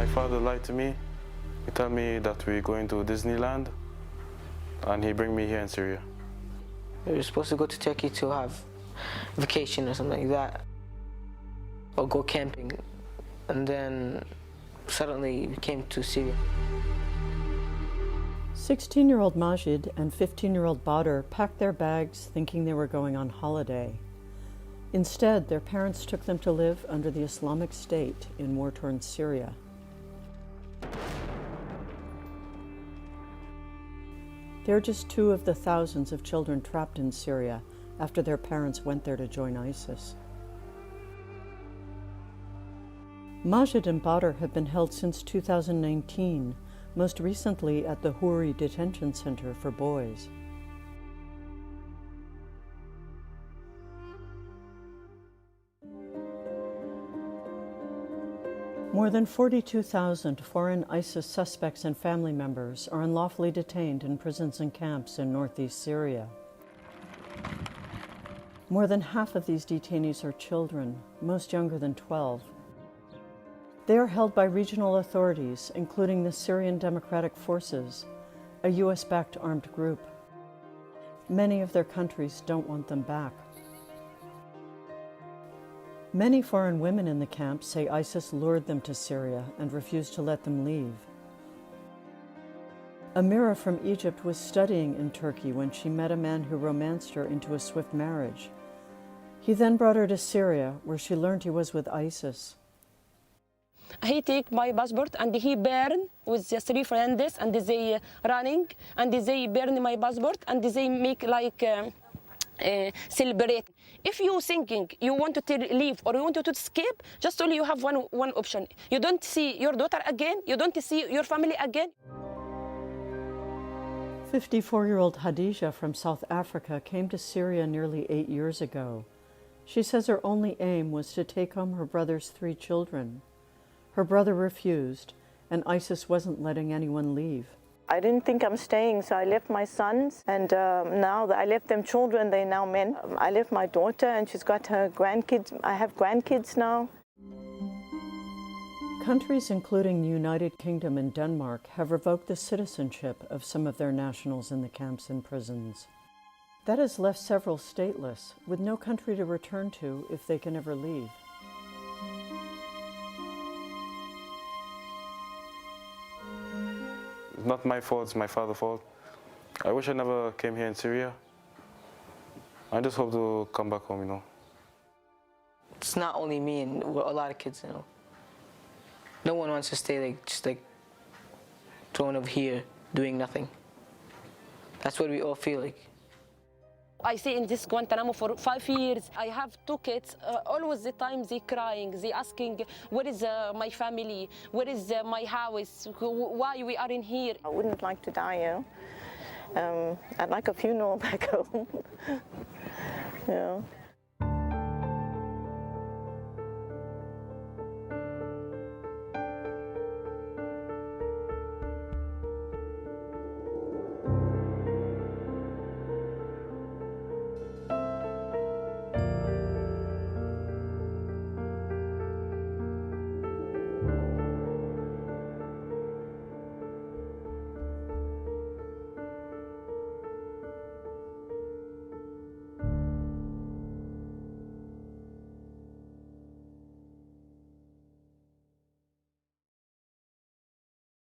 My father lied to me. He told me that we're going to Disneyland, and he bring me here in Syria. We were supposed to go to Turkey to have vacation or something like that, or go camping, and then suddenly we came to Syria. 16-year-old Majid and 15-year-old Badr packed their bags thinking they were going on holiday. Instead, their parents took them to live under the Islamic State in war-torn Syria. They're just two of the thousands of children trapped in Syria after their parents went there to join ISIS. Majid and Badr have been held since 2019, most recently at the Houri Detention Center for Boys. More than 42,000 foreign ISIS suspects and family members are unlawfully detained in prisons and camps in northeast Syria. More than half of these detainees are children, most younger than 12. They are held by regional authorities, including the Syrian Democratic Forces, a US-backed armed group. Many of their countries don't want them back. Many foreign women in the camps say ISIS lured them to Syria and refused to let them leave. Amira from Egypt was studying in Turkey when she met a man who romanced her into a swift marriage. He then brought her to Syria, where she learned he was with ISIS. He take my passport and he burn with the 3 friends and they running and they burn my passport and they make like celebrate. If you thinking you want to leave or you want to escape, just only you have one option. You don't see your daughter again, you don't see your family again. 54-year-old Hadija from South Africa came to Syria nearly 8 years ago. She says her only aim was to take home her brother's 3 children. Her brother refused, and ISIS wasn't letting anyone leave. I didn't think I'm staying, so I left my sons, and now that I left them children, they're now men. I left my daughter, and she's got her grandkids. I have grandkids now. Countries including the United Kingdom and Denmark have revoked the citizenship of some of their nationals in the camps and prisons. That has left several stateless, with no country to return to if they can ever leave. It's not my fault, it's my father's fault. I wish I never came here in Syria. I just hope to come back home, you know. It's not only me and a lot of kids, No one wants to stay just thrown over here doing nothing. That's what we all feel like. I stay in this Guantanamo for 5 years. I have 2 kids. Always the time they crying, they asking, where is my family? Where is my house? Why we are in here? I wouldn't like to die, I'd like a funeral back home,